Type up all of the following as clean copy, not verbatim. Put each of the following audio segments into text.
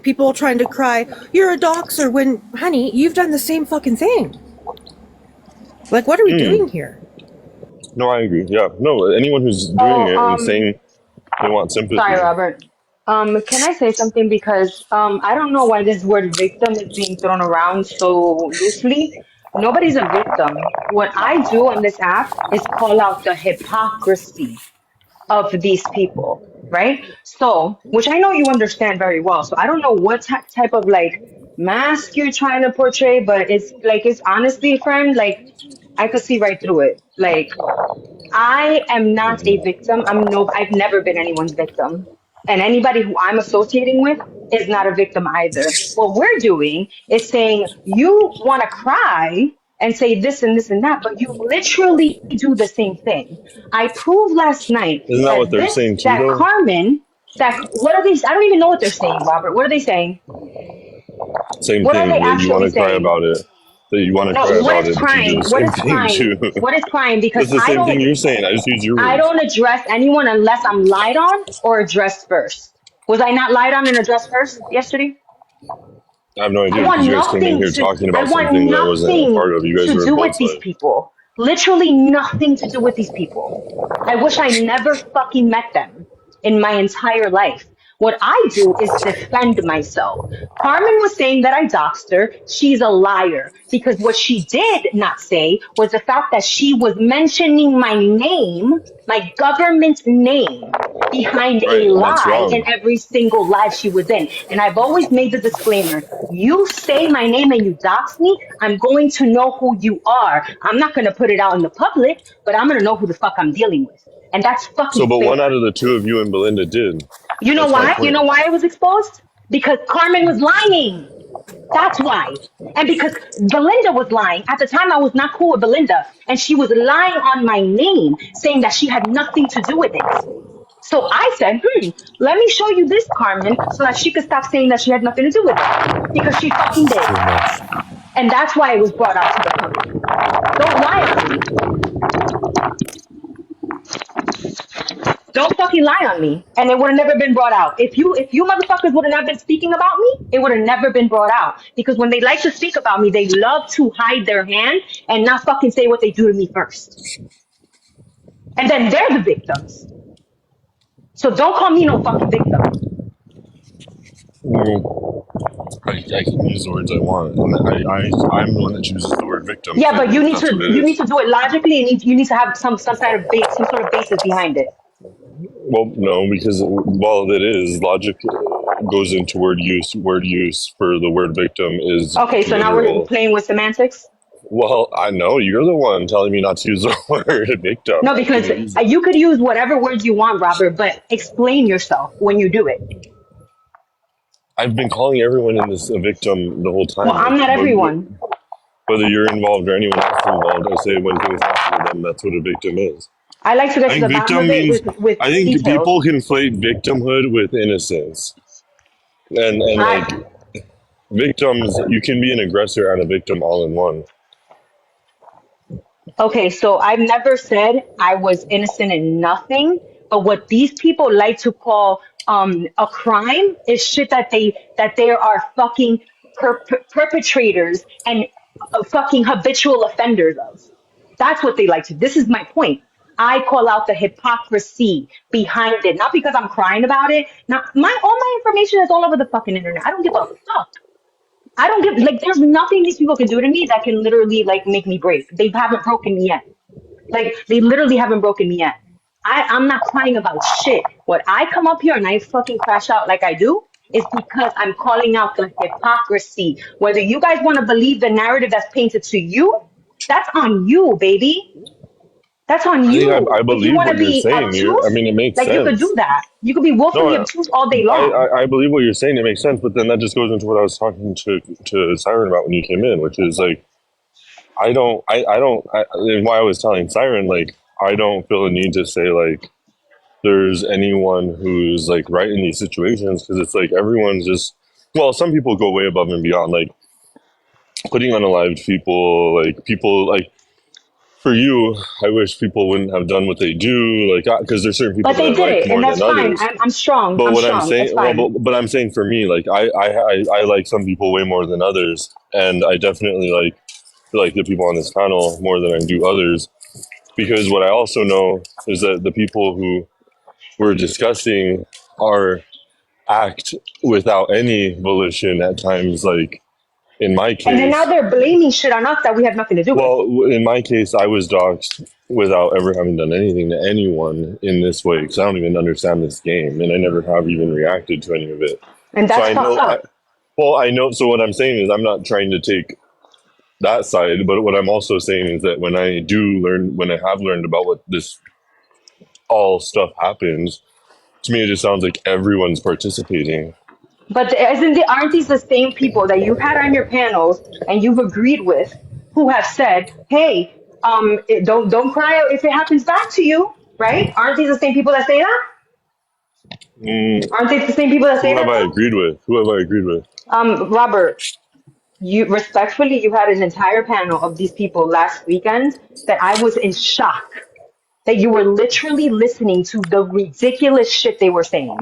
People trying to cry, "You're a doxer," when, honey, you've done the same fucking thing. Like, what are we doing here? No, I agree. Yeah, no, anyone who's doing Oh, it and saying they want sorry, sympathy. Robert. Can I say something? Because I don't know why this word victim is being thrown around so loosely. Nobody's a victim. What I do on this app is call out the hypocrisy of these people, right? So, which I know you understand very well. So I don't know what type of like mask you're trying to portray, but it's like, it's honestly, friend, like I could see right through it. Like, I am not a victim. I've never been anyone's victim. And anybody who I'm associating with is not a victim either. What we're doing is saying you want to cry and say this and this and that, but you literally do the same thing. I proved last night Isn't that what that they're saying too, that though? Carmen, what are these? I don't even know what they're saying, Robert. What are they saying? Same What are thing. they That you want actually to cry saying? about it. That you want to No, cry what about is it, but you do crying? the What same is thing crying? too. What is crying? Because That's the I same thing don't. you're saying. I just use your I words. don't address anyone unless I'm lied on or addressed first. Was I not lied on and addressed first yesterday? I have no I idea because want you guys came in nothing here to talking I about want something that I wasn't a nothing part of. You guys to were do in both with these sides. people. Literally nothing to do with these people. I wish I never fucking met them in my entire life. What I do is defend myself. Carmen was saying that I doxed her. She's a liar because what she did not say was the fact that she was mentioning my name, my government name, behind Right, a and that's lie in wrong. every single live she was in. And I've always made the disclaimer, you say my name and you dox me, I'm going to know who you are. I'm not going to put it out in the public, but I'm going to know who the fuck I'm dealing with. And that's fucking So, but one out fair. of the two of you and Belinda did. You know That's my why? You know point. why it was exposed? Because Carmen was lying. That's why. And because Belinda was lying. At the time, I was not cool with Belinda. And she was lying on my name, saying that she had nothing to do with it. So I said, let me show you this, Carmen, so that she could stop saying that she had nothing to do with it. Because she fucking This is did. too much. And that's why it was brought out to the public. Don't lie on me. Don't fucking lie on me. And it would have never been brought out. If you motherfuckers would have not been speaking about me, it would have never been brought out. Because when they like to speak about me, they love to hide their hand and not fucking say what they do to me first. And then they're the victims. So don't call me no fucking victim. Well, I can use the words I want, and I'm the one that chooses the word victim Yeah, but because that's what it you need is. to do it logically, and you need to have some kind of base, some sort of basis behind it. Well, no, because while it is logic goes into word use. Word use for the word victim is Okay, so now we're literal. playing with semantics. Well, I know you're the one telling me not to use the word victim. No, I can because use it. you could use whatever words you want, Robert, but explain yourself when you do it. I've been calling everyone in this a victim the whole Well, time. I'm Like not everyone. whether you're involved or anyone else involved, I say when things happen to them, that's what a victim is. I like to I get to think the bottom victim of it means. with I think details. people conflate victimhood with innocence, and like I victims, you can be an aggressor and a victim all in one. Okay, so I've never said I was innocent in nothing, but what these people like to call a crime is shit that they are fucking perpetrators and fucking habitual offenders of. That's what they like to. This is my point. I call out the hypocrisy behind it, not because I'm crying about it. Not my all my information is all over the fucking internet. I don't give a fuck. I don't give like there's nothing these people can do to me that can literally like make me break. They haven't broken me yet. Like they literally haven't broken me yet. I'm not crying about shit. What I come up here and I fucking crash out like I do is because I'm calling out the hypocrisy. Whether you guys want to believe the narrative that's painted to you, that's on you, baby. That's on I think you. I If you believe want what to you're be saying. I obtuse, mean, it makes like you could do sense. that. You could be willfully No, obtuse all day long. I believe what you're saying. It makes sense, but then that just goes into what I was talking to Siren about when you came in, which is like and why I was telling Siren like I don't feel a need to say like there's anyone who's like right in these situations because it's like everyone's just well, some people go way above and beyond, like putting unalived people, like for you, I wish people wouldn't have done what they do, like because there's certain people But that they I did like it, and more that's than fine. others. I'm strong. But I'm what I'm strong. It's saying, well, fine. but I'm saying for me, like I like some people way more than others, and I definitely like the people on this panel more than I do others. Because what I also know is that the people who we're discussing are act without any volition at times. Like in my And then now case, they're blaming shit on us that we have nothing to do with. well, in my case, I was doxxed without ever having done anything to anyone in this way because I don't even understand this game, and I never have even reacted to any of it. And So that's I fucked know. up. Well, I know. So what I'm saying is, I'm not trying to take that side, but what I'm also saying is that when I do learn, when I have learned about what this all stuff happens, to me it just sounds like everyone's participating. But aren't these the same people that you've had on your panels and you've agreed with, who have said, "Hey, don't cry out if it happens back to you," right? Aren't these the same people that say that? Mm, Aren't they the same people that say who have that I though? agreed with? Who have I agreed with? Robert, you respectfully, you had an entire panel of these people last weekend that I was in shock that you were literally listening to the ridiculous shit they were saying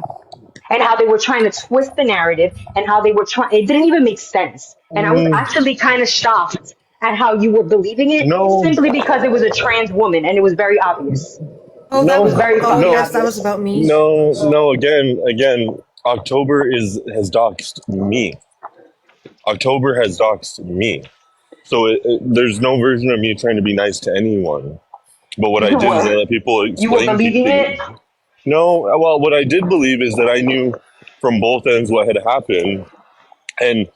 and how they were trying to twist the narrative and how they were trying, it didn't even make sense. And I was Mm, actually kind of shocked at how you were believing it no, simply because it was a trans woman and it was very obvious. Oh, It that was was. no, very Oh, fucking no, yes, that was obvious. about me. no. Again. October has doxed me. October has doxed me. So there's no version of me trying to be nice to anyone. But what I You did is I were. let people You were explain believing things. it. No, well, what I did believe is that I knew from both ends what had happened, and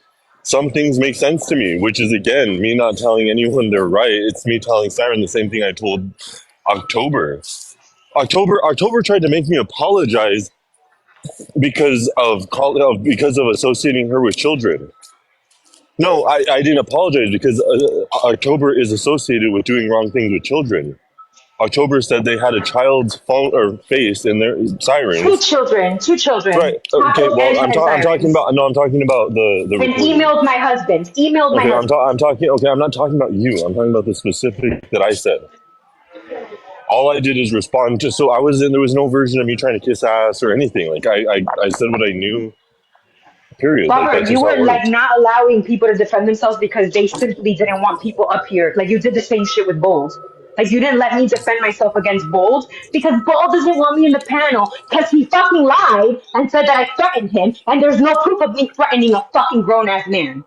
some things make sense to me, which is again me not telling anyone they're right. It's me telling Siren the same thing I told October. October tried to make me apologize because of associating her with children. No, I didn't apologize because October is associated with doing wrong things with children. October said they had a child's phone or face in their Two sirens. children, two children, Right. Okay. taco Well, and I'm talking sirens. about. No, I'm talking about the And recording. emailed my husband. Emailed my Okay. husband. I'm talking. Okay. I'm not talking about you. I'm talking about the specific that I said. All I did is respond to. So I was in. There was no version of me trying to kiss ass or anything. Like I said what I knew. Period. Like Robert, that's you just how it were like worked. not allowing people to defend themselves because they simply didn't want people up here. Like you did the same shit with Bold. Like you didn't let me defend myself against Bold because Bold doesn't want me in the panel because he fucking lied and said that I threatened him and there's no proof of me threatening a fucking grown ass man.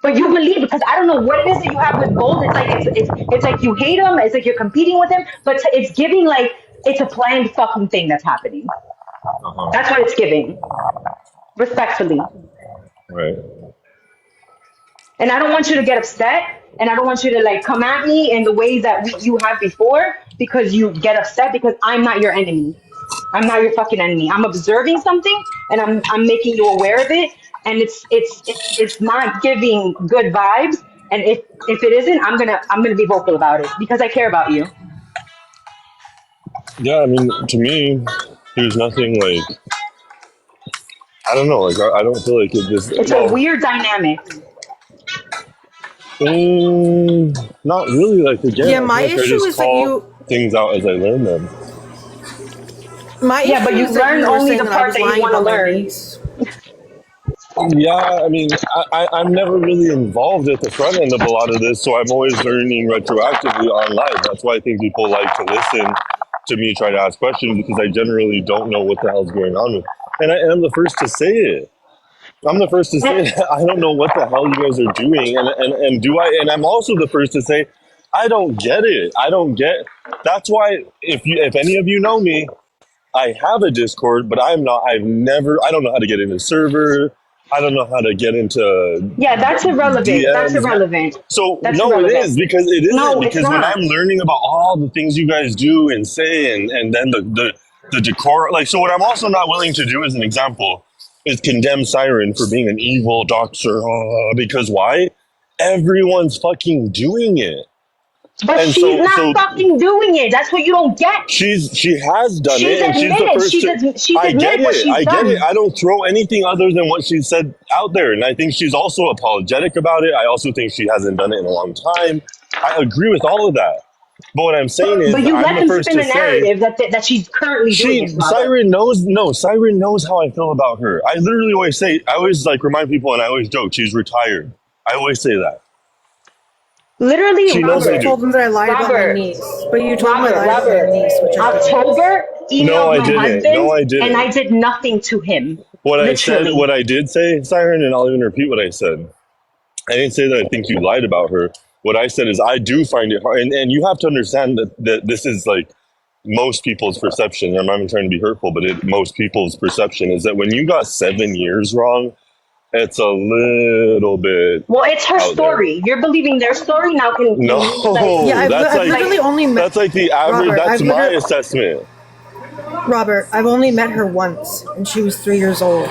But you believe because I don't know what it is that you have with Bold. It's like it's like you hate him. It's like you're competing with him. But it's giving like it's a planned fucking thing that's happening. Uh-huh. That's what it's giving. Respectfully. Right. And I don't want you to get upset, and I don't want you to like come at me in the ways that you have before because you get upset because I'm not your enemy. I'm not your fucking enemy. I'm observing something and I'm making you aware of it, and it's not giving good vibes. And if it isn't, I'm gonna be vocal about it because I care about you. Yeah. I mean, to me, there's nothing like. I don't know. Like I don't feel like it just. It's a Well, weird dynamic. not really. Like again, Yeah, I my feel like I issue just is that call you. things out as I learn them. My Yeah, but issue you is that learn you were only saying the that I part was that you lying want to about my learn. race. Yeah, I mean, I'm never really involved at the front end of a lot of this, so I'm always learning retroactively on live. That's why I think people like to listen to me try to ask questions because I generally don't know what the hell's going on with. And I'm the first to say it. I'm the first to say And it. I don't know what the hell you guys are doing, and do I? And I'm also the first to say I don't get it. I don't get. That's why if any of you know me, I have a Discord, but I'm not. I've never. I don't know how to get into the server. I don't know how to get into yeah, that's irrelevant. That's DMs. irrelevant. So That's no, it irrelevant. is because it isn't No, it's because when not. I'm learning about all the things you guys do and say, and then the decor, like so. What I'm also not willing to do, as an example, is condemn Siren for being an evil doxer. Because why? Everyone's fucking doing it, But and she's not so fucking doing it. That's what you don't get. she has done She's it, and she's the admitted. first to. She's I get admitted what it. she's I get it. done. I don't throw anything other than what she said out there, and I think she's also apologetic about it. I also think she hasn't done it in a long time. I agree with all of that. But what I'm saying is, But you let I'm the them first spin to the say narrative that she's currently doing it, Robert. Siren knows how I feel about her. I literally always say, I always like remind people, and I always joke, she's retired. I always say that. Literally, She knows I Robert. do. Told them that I lied about my Robert. niece, but you told them I lied about Robert. my niece, which I didn't. October No, emailed I my didn't. husband, No, I didn't. and I did nothing to him. What Literally. I did say, Siren, and I'll even repeat what I said. I didn't say that I think you lied about her. What I said is I do find it hard, and you have to understand that this is like most people's perception. I'm not even trying to be hurtful, but most people's perception is that when you got 7 years wrong, it's a little bit Well, it's her out story. You're believing their story now. Can there. you, like, Yeah, No, that's I've literally only met that's like the average. Robert. That's I've my literally assessment. Robert. I've only met her once, and she was 3 years old.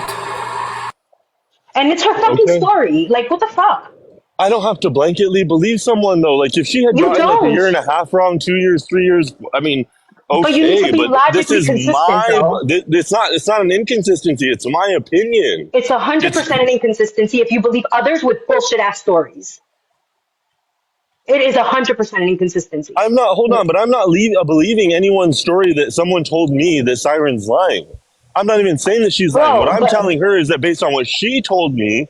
and it's her fucking Okay. story. Like, what the fuck? I don't have to blanketly believe someone though. Like if she had You gotten like a year and don't. a half wrong, 2 years, 3 years, I mean, But you need okay, to be but this logically is consistent, though. it's not an inconsistency. It's my opinion. It's It's 100% an inconsistency if you believe others with bullshit ass stories. It is 100% an inconsistency. I'm not. Hold on, but I'm not believing anyone's story that someone told me that Siren's lying. I'm not even saying that she's lying. What Bro, I'm but telling her is that based on what she told me.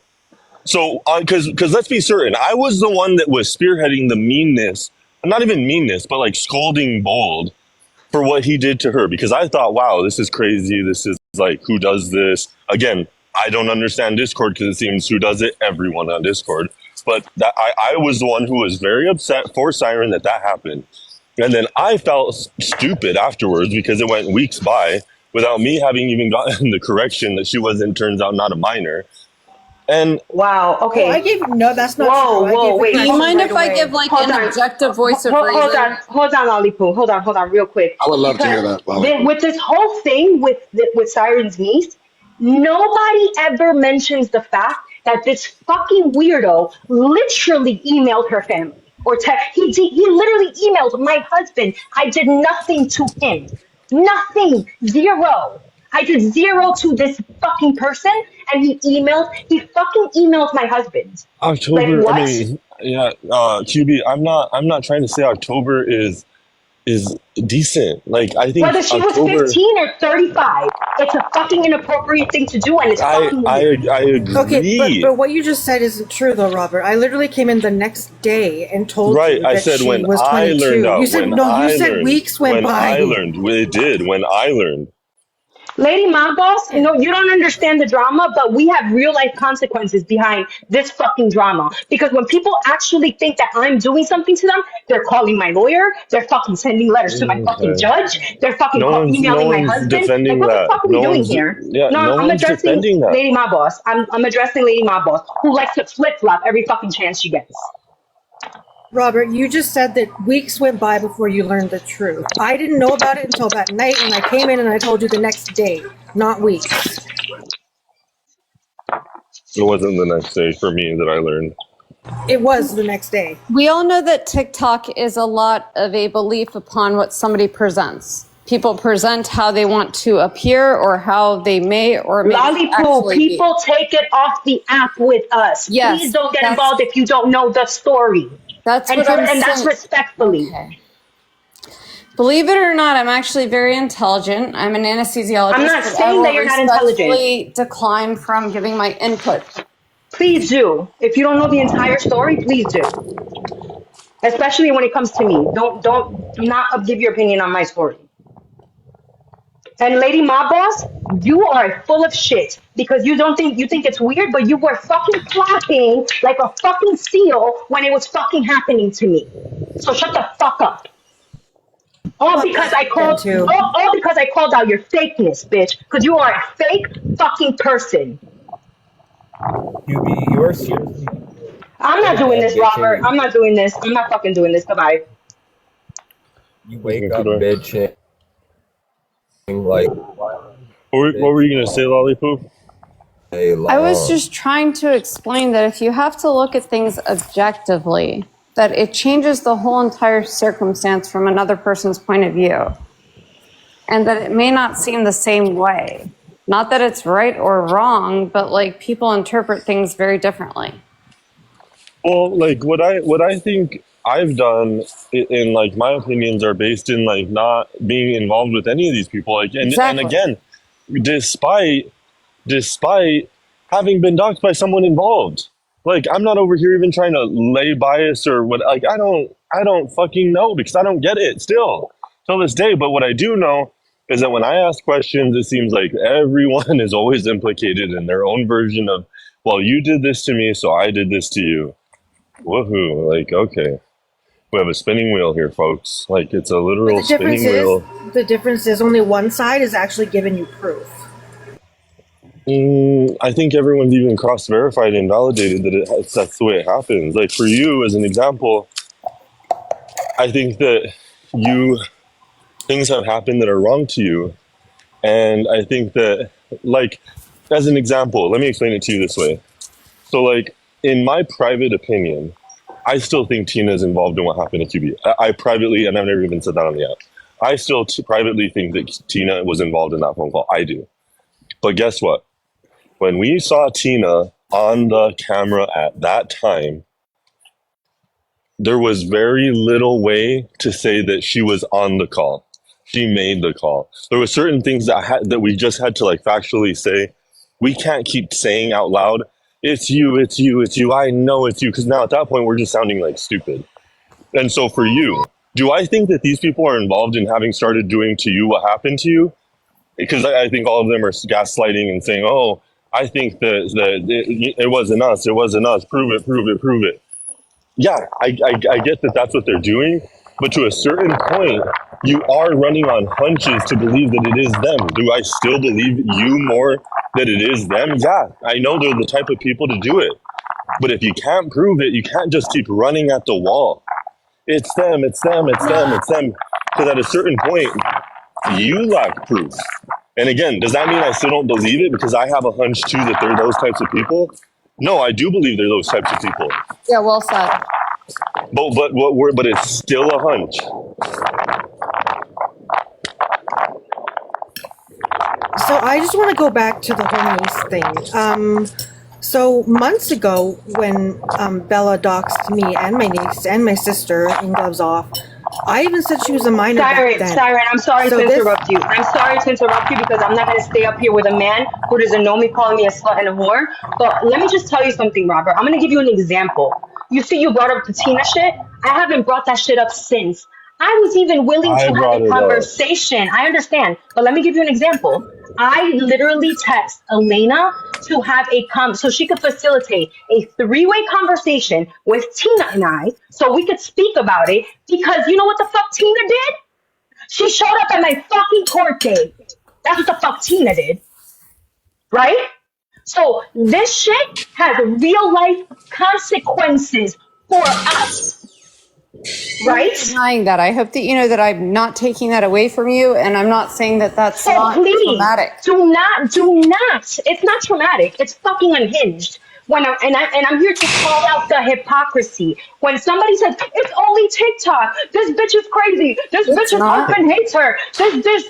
So, because let's be certain, I was the one that was spearheading the meanness, not even meanness, but like scolding Bold for what he did to her. Because I thought, wow, this is crazy. This is like, who does this? Again, I don't understand Discord because it seems who does it? Everyone on Discord. But that I was the one who was very upset for Siren that happened. And then I felt stupid afterwards because it went weeks by without me having even gotten the correction that she wasn't, turns out, not a minor. And wow. Oh, I Okay. gave no. That's not Whoa, true. I whoa, gave the wait. Do you correction mind right if I away. give like Hold an on. objective voice of Hold on. reason? Hold on, Lollipoo. Hold on, real quick. I would love to Because hear that, Lolly. with this whole thing with Siren's niece, nobody ever mentions the fact that this fucking weirdo literally emailed her family. He literally emailed my husband. I did nothing to him. Nothing. Zero. I did zero to this fucking person, and he fucking emailed my husband. Like, October, I what? mean, yeah, QB, I'm not trying to say October is decent. Like I think Whether she was October 15 or 35, it's a fucking inappropriate thing to do, and it's fucking weird. I Okay, but agree. what you just said isn't true, though, Robert. I literally came in the next day and told Right. you I that said she when was I 22. learned You out, said when no. You I said learned, weeks went when by. I learned. It did when I learned. Lady Mob Boss, no, you don't understand the drama, but we have real life consequences behind this fucking drama. Because when people actually think that I'm doing something to them, they're calling my lawyer, they're fucking sending letters to my fucking Okay. judge, they're fucking No emailing my one's husband. Like, defending what the that. fuck are we doing here? No, No I'm one's addressing defending that. Lady Mob Boss. I'm addressing Lady Mob Boss, who likes to flip flop every fucking chance she gets. Robert, you just said that weeks went by before you learned the truth. I didn't know about it until that night when I came in and I told you the next day, not weeks. It wasn't the next day for me that I learned. It was the next day. We all know that TikTok is a lot of a belief upon what somebody presents. People present how they want to appear or how they may or may not Lollipop, actually be. people take it off the app with us. Yes, Please don't get that's- involved if you don't know the story. That's And, what I'm and that's saying. respectfully. Okay. Believe it or not, I'm actually very intelligent. I'm an anesthesiologist. I'm not but saying I will that you're not intelligent. respectfully decline from giving my input. Please do. If you don't know the entire story, please do. Especially when it comes to me. Do not give your opinion on my story. And Lady Mob Boss, you are full of shit because you think it's weird, but you were fucking clapping like a fucking seal when it was fucking happening to me. So shut the fuck up. All because I called too. all because I called out your fakeness, bitch. Because you are a fake fucking person. QB, you're seriously. I'm not doing this, Robert. I'm not doing this. I'm not fucking doing this. Goodbye. You wake up, bitch, and like. What were you gonna say, Lollipop? I was just trying to explain that if you have to look at things objectively, that it changes the whole entire circumstance from another person's point of view. And that it may not seem the same way. Not that it's right or wrong, but like people interpret things very differently. Well, like what I think I've done in like my opinions are based in like not being involved with any of these people. Like and Exactly. again, despite having been doxxed by someone involved. Like I'm not over here even trying to lay bias or what. Like I don't fucking know because I don't get it still till this day. But what I do know is that when I ask questions, it seems like everyone is always implicated in their own version of, well, you did this to me, so I did this to you. Woohoo! Like okay, we have a spinning wheel here, folks. Like it's a But literal spinning wheel. the difference is only one side is actually giving you proof. I think everyone's even cross-verified and validated that that's the way it happens. Like for you, as an example, I think that things have happened that are wrong to you, and I think that, like, as an example, let me explain it to you this way. So, like, in my private opinion, I still think Tina is involved in what happened to QB. I privately, and I've never even said that on the app. I still privately think that Tina was involved in that phone call. I do. But guess what? When we saw Tina on the camera at that time, there was very little way to say that she was on the call. She made the call. There were certain things that we just had to like factually say. We can't keep saying out loud, it's you, it's you, it's you. I know it's you. Because now at that point, we're just sounding like stupid. And so for you, do I think that these people are involved in having started doing to you what happened to you? Because I think all of them are gaslighting and saying, oh, I think that it wasn't us. It wasn't us. Prove it, prove it, prove it. Yeah, I get that that's what they're doing. But to a certain point, you are running on hunches to believe that it is them. Do I still believe you more that it is them? Yeah, I know they're the type of people to do it. But if you can't prove it, you can't just keep running at the wall. It's them, it's them, it's them, it's them. Because at a certain point, you lack proof. And again, does that mean I still don't believe it because I have a hunch too that they're those types of people? No, I do believe they're those types of people. Yeah, well said. But it's still a hunch. So I just want to go back to the whole niece thing. So months ago, when Bella doxed me and my niece and my sister in Gloves Off, I even said she was a minor back then. Siren, I'm sorry So to this- interrupt you. I'm sorry to interrupt you because I'm not going to stay up here with a man who doesn't know me calling me a slut and a whore. But let me just tell you something, Robert. I'm going to give you an example. You see, you brought up the Tina shit. I haven't brought that shit up since. I was even willing I to brought have a it up. conversation. I understand. But let me give you an example. I literally text Elena to have so she could facilitate a three-way conversation with Tina and I so we could speak about it because you know what the fuck Tina did? She showed up at my fucking court date. That's what the fuck Tina did. Right? So this shit has real life consequences for us. Right? Denying that. I hope that you know that I'm not taking that away from you, and I'm not saying that that's So not please, traumatic. do not. It's not traumatic. It's fucking unhinged. I'm here to call out the hypocrisy. When somebody says it's only TikTok, this bitch is crazy. This bitch's not. husband hates her. This,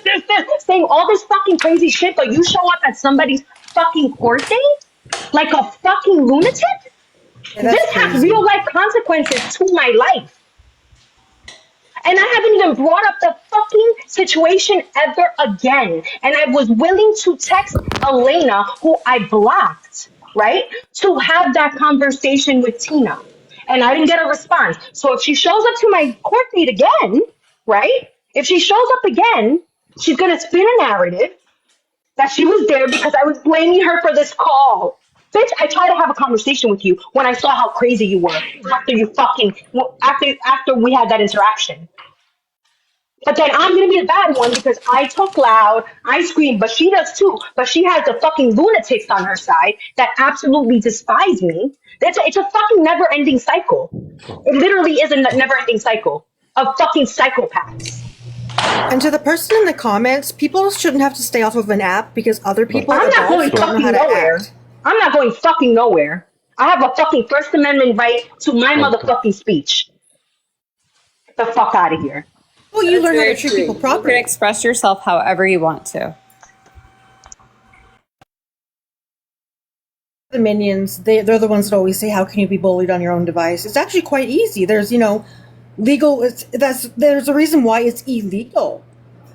saying all this fucking crazy shit, but you show up at somebody's fucking court date like a fucking lunatic. Yeah, that's This has crazy. real life consequences to my life. And I haven't even brought up the fucking situation ever again. And I was willing to text Elena, who I blocked, right, to have that conversation with Tina. And I didn't get a response. So if she shows up to my court date again, right, if she shows up again, she's going to spin a narrative that she was there because I was blaming her for this call. Bitch, I tried to have a conversation with you when I saw how crazy you were after we had that interaction. But then I'm gonna be the bad one because I talk loud, I scream, but she does too. But she has the fucking lunatics on her side that absolutely despise me. It's a fucking never-ending cycle. It literally is a never-ending cycle of fucking psychopaths. And to the person in the comments, people shouldn't have to stay off of an app because other people I'm not going adults don't know fucking how to nowhere. act. I'm not going fucking nowhere. I have a fucking First Amendment right to my motherfucking speech. Get the fuck out of here. Well, you learn how Very to treat true. people You can properly. express yourself however you want to. the minions, they're the ones that always say, how can you be bullied on your own device? It's actually quite easy. There's, legal, there's a reason why it's illegal